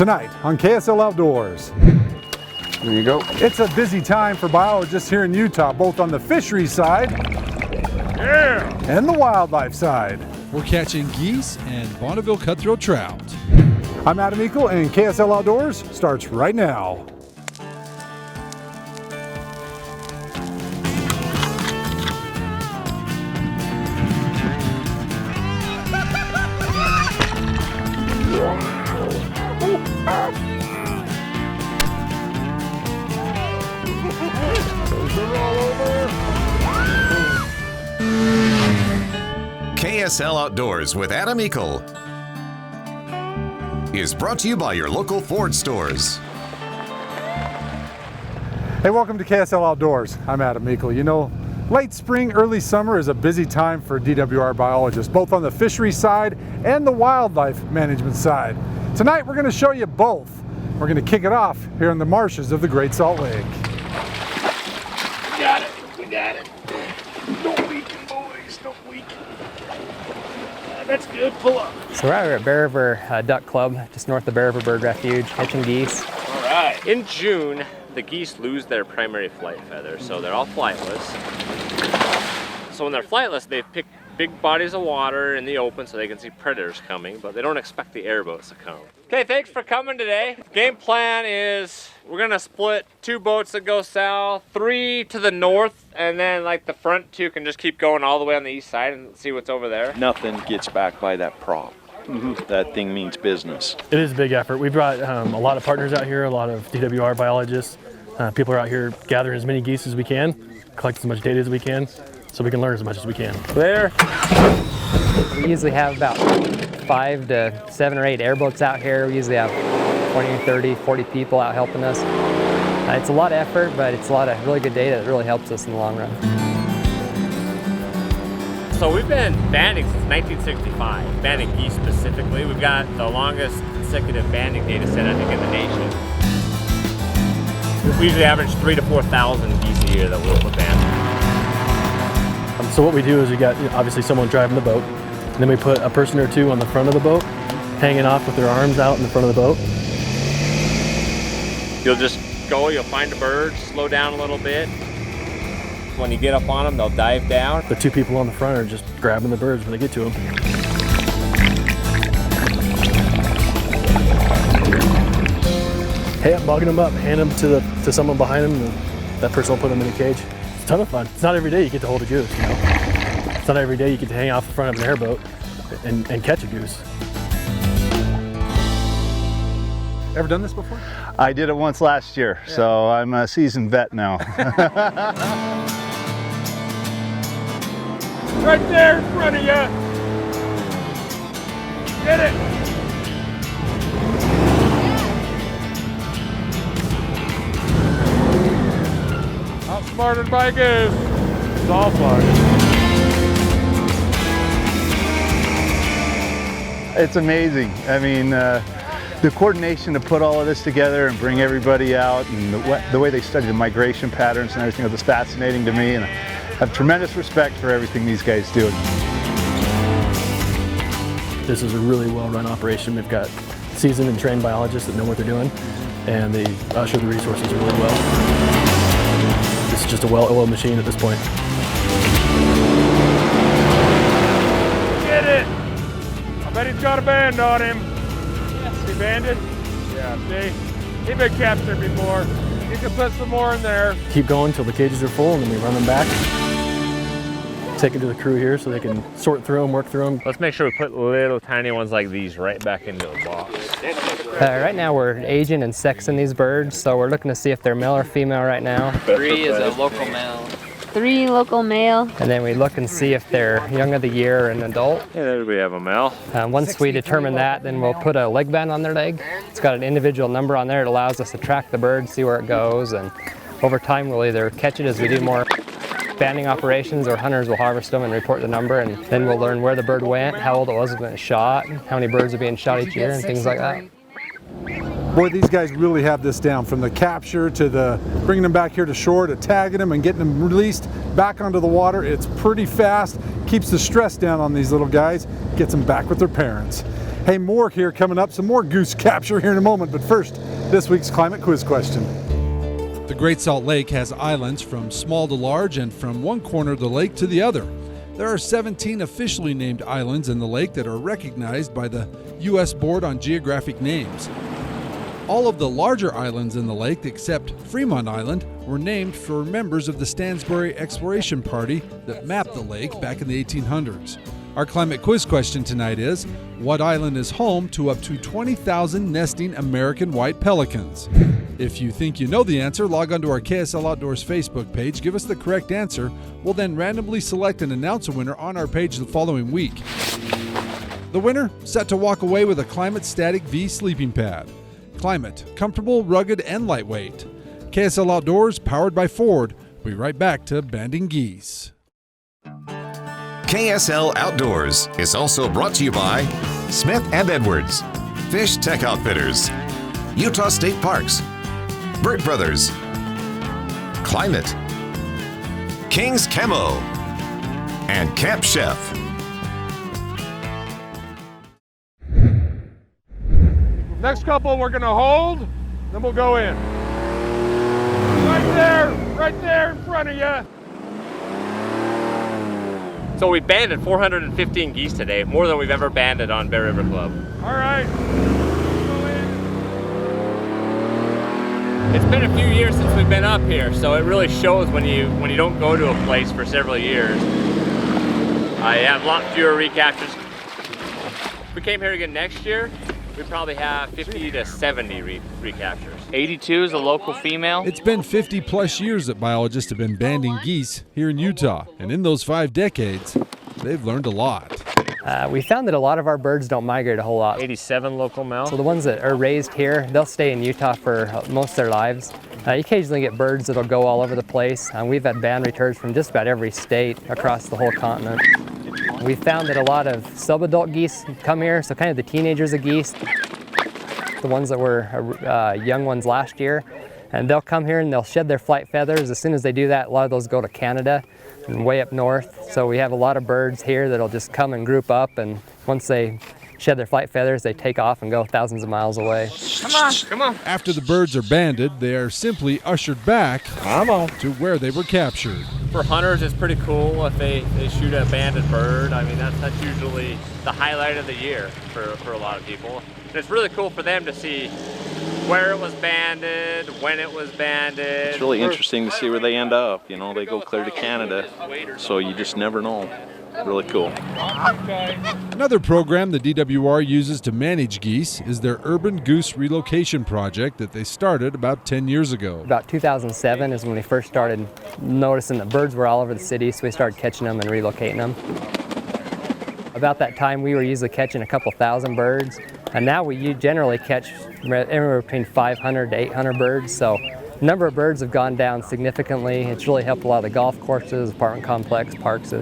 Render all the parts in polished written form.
Tonight on KSL Outdoors. There you go. It's a busy time for biologists here in Utah, both on the fishery side and the wildlife side. We're catching geese and Bonneville Cutthroat Trout. I'm Adam Eakle, and KSL Outdoors starts right now. KSL Outdoors with Adam Eakle is brought to you by your local Ford stores. Hey, welcome to KSL Outdoors. I'm Adam Eakle. You know, late spring, early summer is a busy time for DWR biologists, both on the fishery side and the wildlife management side. Tonight, we're going to show you both. We're going to kick it off here in the marshes of the Great Salt Lake. We got it. Don't weaken, boys, don't weaken. That's good, pull up. So we're out here at Bear River Duck Club, just north of Bear River Bird Refuge, catching geese. All right. In June, the geese lose their primary flight feather, so they're all flightless. So when they're flightless, they pick big bodies of water in the open so they can see predators coming, but they don't expect the airboats to come. Okay, thanks for coming today. Game plan is we're gonna split 2 boats that go south, 3 to the north, and then like the front 2 can just keep going all the way on the east side and see what's over there. Nothing gets back by that prop. That thing means business. It is a big effort. We brought a lot of partners out here, a lot of DWR biologists. People are out here gathering as many geese as we can, collect as much data as we can, so we can learn as much as we can. There. We usually have about 5 to 7 or 8 airboats out here. We usually have 20, 30, 40 people out helping us. It's a lot of effort, but it's a lot of really good data that really helps us in the long run. So we've been banding since 1965, banding geese specifically. We've got the longest consecutive banding data set, I think, in the nation. We usually average 3,000 to 4,000 geese a year that we'll band. So what we do is we got obviously someone driving the boat, and then we put a person or 2 on the front of the boat, hanging off with their arms out in the front of the boat. You'll just go, you'll find a bird, slow down a little bit. When you get up on them, they'll dive down. The 2 people on the front are just grabbing the birds when they get to them. Hey, I'm bugging them up, hand them to someone behind them, and that person will put them in a cage. It's a ton of fun. It's not every day you get to hold a goose, you know? It's not every day you get to hang off the front of an airboat and catch a goose. Ever done this before? I did it once last year, so I'm a seasoned vet now. Right there in front of you. Get it. Outsmarted by Goose. It's all fun. It's amazing. I mean, the coordination to put all of this together and bring everybody out, and the way they study the migration patterns and everything, is fascinating to me, and I have tremendous respect for everything these guys do. This is a really well-run operation. We've got seasoned and trained biologists that know what they're doing, and they usher the resources really well. It's just a well-oiled machine at this point. Get it! I bet he's got a band on him. Yes. He banded? Yeah, see? He's been captured before. You can put some more in there. Keep going until the cages are full, and then we run them back. Take it to the crew here so they can sort through them, work through them. Let's make sure we put little tiny ones like these right back into the box. Right now we're aging and sexing these birds, so we're looking to see if they're male or female right now. 3 is a local male. 3 local male. And then we look and see if they're young of the year or an adult. Yeah, there we have a male. Once we determine that, then we'll put a leg band on their leg. It's got an individual number on there. It allows us to track the bird, see where it goes, and over time we'll either catch it as we do more banding operations, or hunters will harvest them and report the number, and then we'll learn where the bird went, how old it was when it was shot, how many birds are being shot each year, and things like that. Boy, these guys really have this down, from the capture to the bringing them back here to shore, to tagging them and getting them released back onto the water. It's pretty fast, keeps the stress down on these little guys, gets them back with their parents. Hey, more here coming up, some more goose capture here in a moment, but first, this week's climate quiz question. The Great Salt Lake has islands from small to large and from one corner of the lake to the other. There are 17 officially named islands in the lake that are recognized by the U.S. Board on Geographic Names. All of the larger islands in the lake, except Fremont Island, were named for members of the Stansbury Exploration Party that mapped the lake back in the 1800s. Our climate quiz question tonight is, what island is home to up to 20,000 nesting American white pelicans? If you think you know the answer, log on to our KSL Outdoors Facebook page, give us the correct answer. We'll then randomly select and announce a winner on our page the following week. The winner, set to walk away with a Climate Static V sleeping pad. Climate, comfortable, rugged, and lightweight. KSL Outdoors, powered by Ford. We'll be right back to banding geese. KSL Outdoors is also brought to you by Smith & Edwards, Fish Tech Outfitters, Utah State Parks, Burt Brothers, Climate, King's Camo, and Camp Chef. Next couple we're gonna hold, then we'll go in. Right there in front of you. So we banded 415 geese today, more than we've ever banded on Bear River Club. All right. It's been a few years since we've been up here, so it really shows when you don't go to a place for several years. I have a lot fewer recaptures. If we came here again next year, we probably have 50 to 70 recaptures. 82 is a local female. It's been 50 plus years that biologists have been banding geese here in Utah, and in those 5 decades, they've learned a lot. We found that a lot of our birds don't migrate a whole lot. 87 local male. So the ones that are raised here, they'll stay in Utah for most of their lives. You occasionally get birds that'll go all over the place. We've had band returns from just about every state across the whole continent. We found that a lot of subadult geese come here, so kind of the teenagers of geese, the ones that were young ones last year, and they'll come here and they'll shed their flight feathers. As soon as they do that, a lot of those go to Canada and way up north. So we have a lot of birds here that'll just come and group up, and once they shed their flight feathers, they take off and go thousands of miles away. Come on. After the birds are banded, they are simply ushered back to where they were captured. For hunters, it's pretty cool if they shoot a banded bird. I mean, that's usually the highlight of the year for a lot of people. And it's really cool for them to see where it was banded, when it was banded. It's really interesting to see where they end up. You know, they go clear to Canada, so you just never know. Really cool. Another program the DWR uses to manage geese is their Urban Goose Relocation project that they started about 10 years ago. About 2007 is when we first started noticing that birds were all over the city, so we started catching them and relocating them. About that time, we were usually catching a couple thousand birds, and now we generally catch anywhere between 500 to 800 birds, so the number of birds have gone down significantly. It's really helped a lot of the golf courses, apartment complex, parks,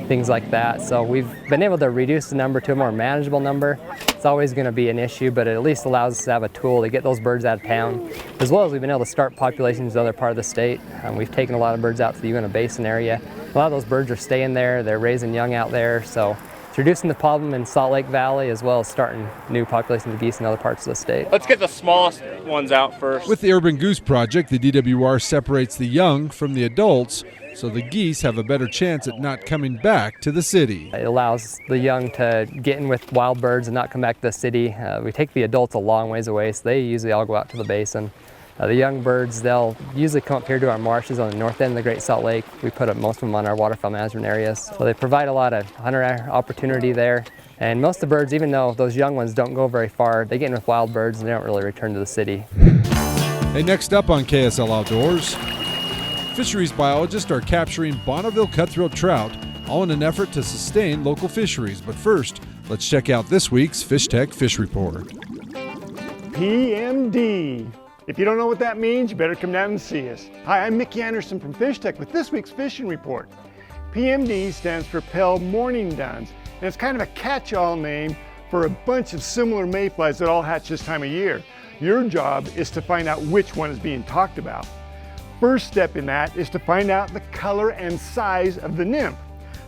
things like that. So we've been able to reduce the number to a more manageable number. It's always going to be an issue, but it at least allows us to have a tool to get those birds out of town, as well as we've been able to start populations in other part of the state. We've taken a lot of birds out to the Uinta Basin area. A lot of those birds are staying there, they're raising young out there, so it's reducing the problem in Salt Lake Valley, as well as starting new populations of geese in other parts of the state. Let's get the smallest ones out first. With the Urban Goose Project, the DWR separates the young from the adults, so the geese have a better chance at not coming back to the city. It allows the young to get in with wild birds and not come back to the city. We take the adults a long ways away, so they usually all go out to the basin. The young birds, they'll usually come up here to our marshes on the north end of the Great Salt Lake. We put up most of them on our waterfowl management areas. So they provide a lot of hunter opportunity there. And most of the birds, even though those young ones don't go very far, they get in with wild birds and they don't really return to the city. Hey, next up on KSL Outdoors, fisheries biologists are capturing Bonneville Cutthroat Trout, all in an effort to sustain local fisheries. But first, let's check out this week's Fish Tech Fish Report. PMD. If you don't know what that means, you better come down and see us. Hi, I'm Mickey Anderson from Fish Tech with this week's fishing report. PMD stands for Pell Morning Duns, and it's kind of a catch-all name for a bunch of similar mayflies that all hatch this time of year. Your job is to find out which one is being talked about. First step in that is to find out the color and size of the nymph.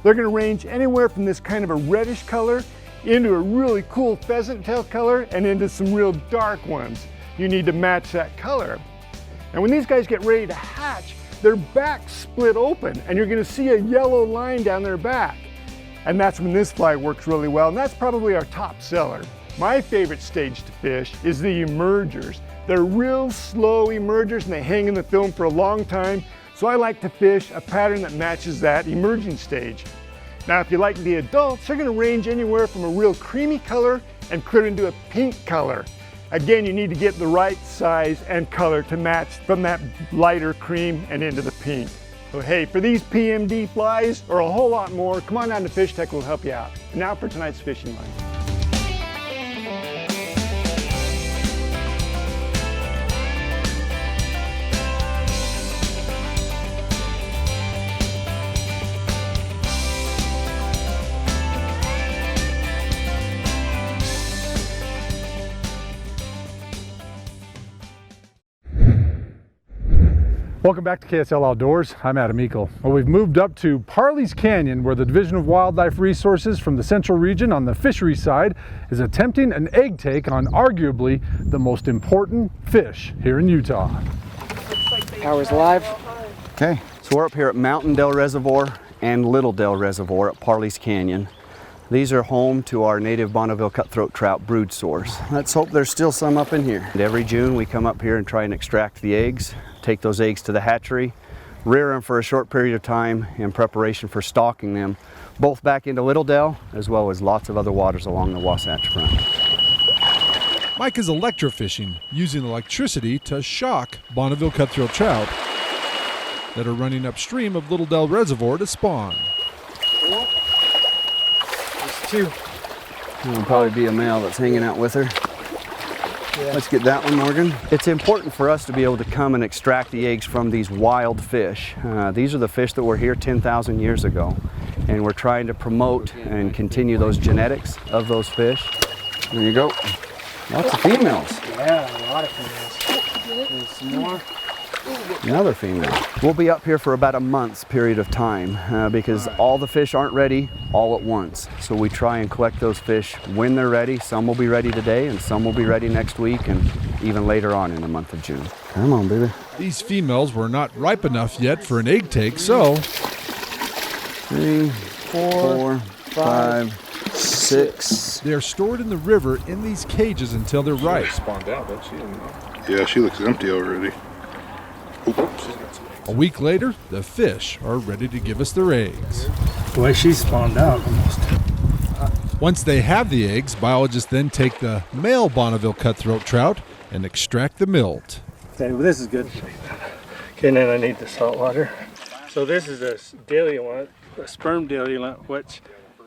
They're going to range anywhere from this kind of a reddish color into a really cool pheasant tail color and into some real dark ones. You need to match that color. And when these guys get ready to hatch, their backs split open and you're gonna see a yellow line down their back. And that's when this fly works really well, and that's probably our top seller. My favorite stage to fish is the emergers. They're real slow emergers and they hang in the film for a long time, so I like to fish a pattern that matches that emerging stage. Now if you like the adults, they're gonna range anywhere from a real creamy color and clear into a pink color. Again, you need to get the right size and color to match from that lighter cream and into the pink. So hey, for these PMD flies or a whole lot more, come on down to Fish Tech, we'll help you out. And now for tonight's fishing line. Welcome back to KSL Outdoors. I'm Adam Eakle. Well, we've moved up to Parley's Canyon, where the Division of Wildlife Resources from the Central Region on the fishery side is attempting an egg take on arguably the most important fish here in Utah. Power's live. Okay, so we're up here at Mountain Dell Reservoir and Little Dell Reservoir at Parley's Canyon. These are home to our native Bonneville Cutthroat Trout brood source. Let's hope there's still some up in here. And every June we come up here and try and extract the eggs, take those eggs to the hatchery, rear them for a short period of time in preparation for stocking them, both back into Little Dell as well as lots of other waters along the Wasatch Front. Mike is electrofishing, using electricity to shock Bonneville Cutthroat Trout that are running upstream of Little Dell Reservoir to spawn. There's two. It'll probably be a male that's hanging out with her. Yeah. Let's get that one, Morgan. It's important for us to be able to come and extract the eggs from these wild fish. These are the fish that were here 10,000 years ago, and we're trying to promote and continue those genetics of those fish. There you go. Lots of females. Yeah, a lot of females. There's some more. Another female. We'll be up here for about a month's period of time because all the fish aren't ready all at once. So we try and collect those fish when they're ready. Some will be ready today and some will be ready next week and even later on in the month of June. Come on, baby. These females were not ripe enough yet for an egg take, so 3, 4, 5, 6. They're stored in the river in these cages until they're ripe. Spawned out, don't she? Yeah, she looks empty already. A week later, the fish are ready to give us their eggs. The way she spawned out almost. Once they have the eggs, biologists then take the male Bonneville Cutthroat Trout and extract the milt. Okay, well, this is good. Okay, and then I need the salt water. So this is a diluent, a sperm diluent, which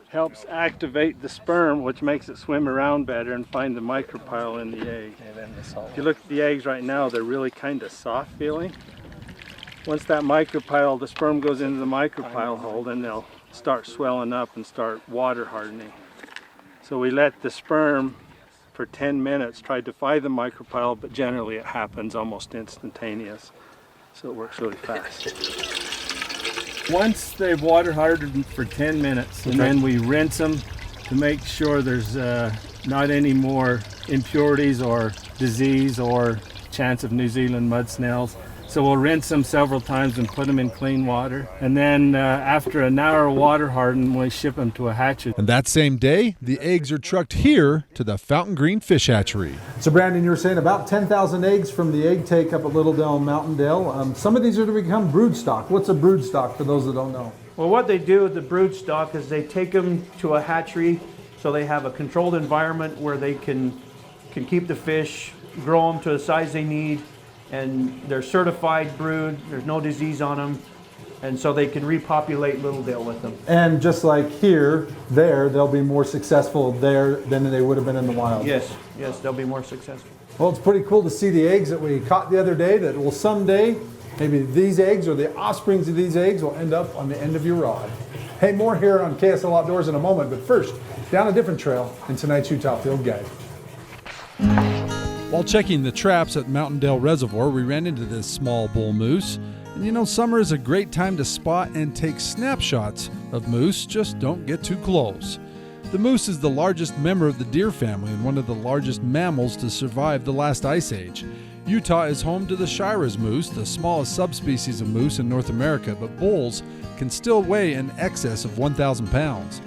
helps activate the sperm, which makes it swim around better and find the micropyle in the egg. If you look at the eggs right now, they're really kind of soft feeling. Once that micropyle, the sperm goes into the micropyle hole, then they'll start swelling up and start water hardening. So we let the sperm for 10 minutes try to find the micropyle, but generally it happens almost instantaneous. So it works really fast. Once they've water hardened for 10 minutes, and then we rinse them to make sure there's not any more impurities or disease or chance of New Zealand mud snails. So we'll rinse them several times and put them in clean water. And then after an hour water harden, we ship them to a hatchery. And that same day, the eggs are trucked here to the Fountain Green Fish Hatchery. So Brandon, you were saying about 10,000 eggs from the egg take up at Little Dell and Mountain Dell. Some of these are to become brood stock. What's a brood stock for those that don't know? Well, what they do with the brood stock is they take them to a hatchery so they have a controlled environment where they can keep the fish, grow them to the size they need, and they're certified brood, there's no disease on them, and so they can repopulate Little Dell with them. And just like here, they'll be more successful there than they would have been in the wild. Yes, they'll be more successful. Well, it's pretty cool to see the eggs that we caught the other day that will someday, maybe these eggs or the offsprings of these eggs will end up on the end of your rod. Hey, more here on KSL Outdoors in a moment, but first, down a different trail in tonight's Utah Field Guide. While checking the traps at Mountain Dell Reservoir, we ran into this small bull moose. And you know, summer is a great time to spot and take snapshots of moose, just don't get too close. The moose is the largest member of the deer family and one of the largest mammals to survive the last ice age. Utah is home to the Shiras moose, the smallest subspecies of moose in North America, but bulls can still weigh in excess of 1,000 pounds.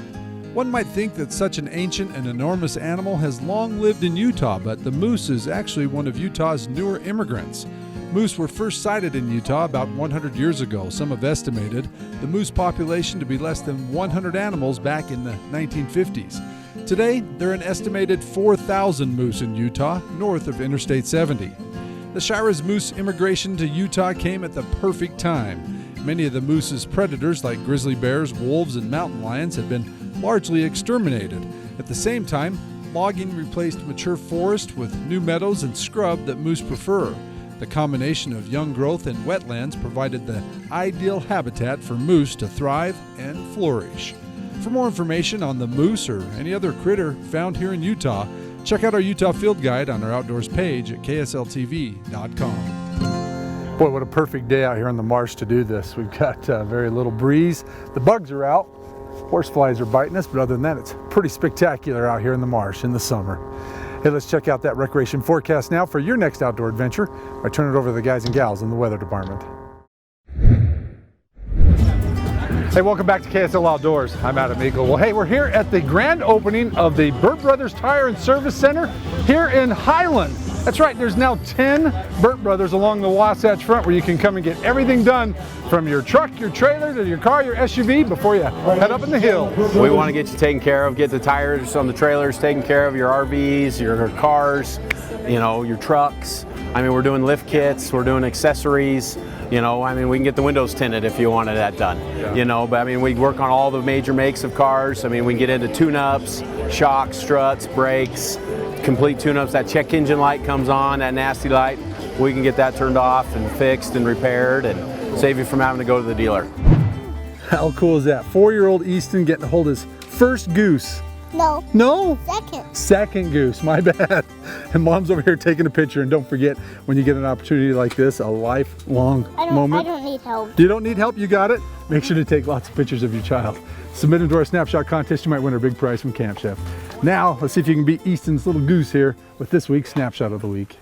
One might think that such an ancient and enormous animal has long lived in Utah, but the moose is actually one of Utah's newer immigrants. Moose were first sighted in Utah about 100 years ago. Some have estimated the moose population to be less than 100 animals back in the 1950s. Today, there are an estimated 4,000 moose in Utah, north of Interstate 70. The Shiras moose immigration to Utah came at the perfect time. Many of the moose's predators, like grizzly bears, wolves, and mountain lions, had been largely exterminated. At the same time, logging replaced mature forest with new meadows and scrub that moose prefer. The combination of young growth and wetlands provided the ideal habitat for moose to thrive and flourish. For more information on the moose or any other critter found here in Utah, check out our Utah Field Guide on our outdoors page at ksltv.com. Boy, what a perfect day out here on the marsh to do this. We've got very little breeze. The bugs are out. Horseflies are biting us, but other than that, it's pretty spectacular out here in the marsh in the summer. Hey, let's check out that recreation forecast now for your next outdoor adventure. I turn it over to the guys and gals in the weather department. Hey, welcome back to KSL Outdoors. I'm Adam Eakle. Well, hey, we're here at the grand opening of the Burt Brothers Tire and Service Center here in Highland. That's right, there's now 10 Burt Brothers along the Wasatch Front where you can come and get everything done from your truck, your trailer, to your car, your SUV before you head up in the hills. We want to get you taken care of, get the tires on the trailers taken care of, your RVs, your cars, you know, your trucks. I mean, we're doing lift kits, we're doing accessories. You know, I mean, we can get the windows tinted if you wanted that done. Yeah. You know, but I mean, we work on all the major makes of cars. I mean, we can get into tune-ups, shocks, struts, brakes, complete tune-ups. That check engine light comes on, that nasty light. We can get that turned off and fixed and repaired and save you from having to go to the dealer. How cool is that? 4-year-old Easton getting to hold his first goose. No. No? Second. Second goose, my bad. And Mom's over here taking a picture. And don't forget, when you get an opportunity like this, a lifelong moment. I don't need help. You don't need help? You got it? Make sure to take lots of pictures of your child. Submit them to our Snapshot contest. You might win a big prize from Camp Chef. Now, let's see if you can beat Easton's little goose here with this week's Snapshot of the Week.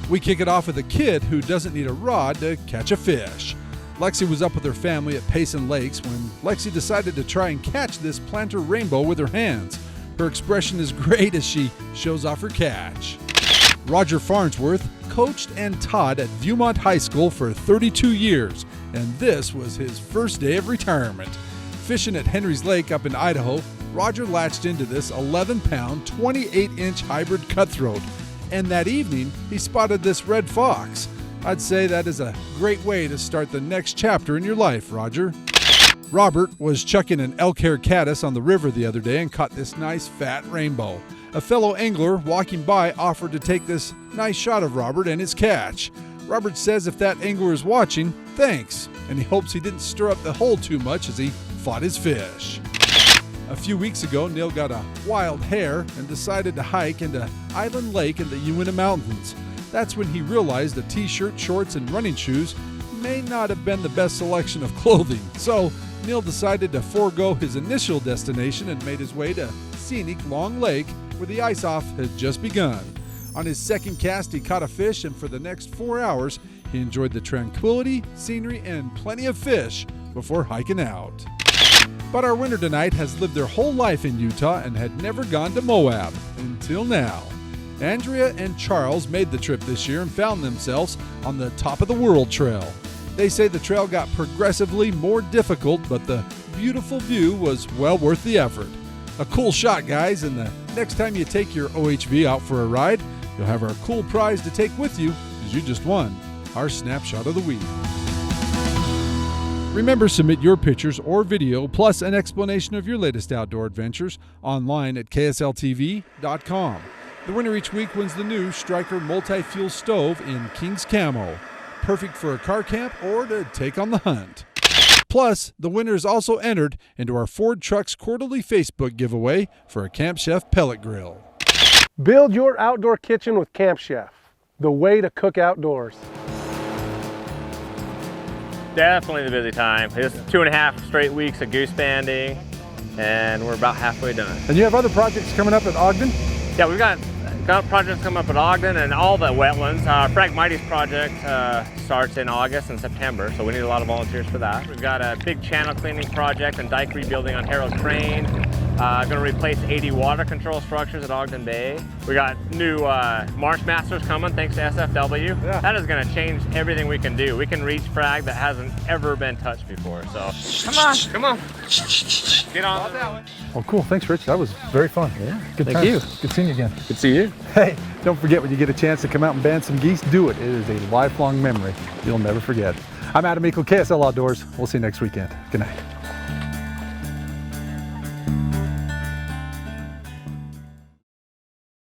We kick it off with a kid who doesn't need a rod to catch a fish. Lexi was up with her family at Payson Lakes when Lexi decided to try and catch this planter rainbow with her hands. Her expression is great as she shows off her catch. Roger Farnsworth coached and taught at Viewmont High School for 32 years, and this was his first day of retirement. Fishing at Henry's Lake up in Idaho, Roger latched into this 11-pound, 28-inch hybrid cutthroat. And that evening, he spotted this red fox. I'd say that is a great way to start the next chapter in your life, Roger. Robert was chucking an elk-hair caddis on the river the other day and caught this nice fat rainbow. A fellow angler walking by offered to take this nice shot of Robert and his catch. Robert says if that angler is watching, thanks, and he hopes he didn't stir up the hole too much as he fought his fish. A few weeks ago, Neil got a wild hare and decided to hike into Island Lake in the Uinta Mountains. That's when he realized a t-shirt, shorts, and running shoes may not have been the best selection of clothing. So Neil decided to forego his initial destination and made his way to scenic Long Lake, where the ice-off had just begun. On his second cast, he caught a fish, and for the next 4 hours, he enjoyed the tranquility, scenery, and plenty of fish before hiking out. But our winner tonight has lived their whole life in Utah and had never gone to Moab until now. Andrea and Charles made the trip this year and found themselves on the Top of the World Trail. They say the trail got progressively more difficult, but the beautiful view was well worth the effort. A cool shot, guys, and the next time you take your OHV out for a ride, you'll have our cool prize to take with you, as you just won our Snapshot of the Week. Remember, submit your pictures or video plus an explanation of your latest outdoor adventures online at ksltv.com. The winner each week wins the new Striker multi-fuel stove in King's Camo. Perfect for a car camp or to take on the hunt. Plus, the winner is also entered into our Ford Trucks quarterly Facebook giveaway for a Camp Chef pellet grill. Build your outdoor kitchen with Camp Chef, the way to cook outdoors. Definitely the busy time. It's 2.5 straight weeks of goose banding, and we're about halfway done. And you have other projects coming up at Ogden? Yeah, we've got projects coming up at Ogden and all the wetlands. Phragmites project starts in August and September, so we need a lot of volunteers for that. We've got a big channel cleaning project and dike rebuilding on Harrow's Crane. Going to replace 80 water control structures at Ogden Bay. We got new marsh masters coming thanks to SFW. Yeah. That is going to change everything we can do. We can reach frag that hasn't ever been touched before. So come on. Get on that way. Well, cool. Thanks, Rich. That was very fun. Yeah. Good Thank time. you. Good seeing you again. Good to see you. Hey, don't forget when you get a chance to come out and band some geese, do it. It is a lifelong memory you'll never forget. I'm Adam Eakle, KSL Outdoors. We'll see you next weekend. Good night.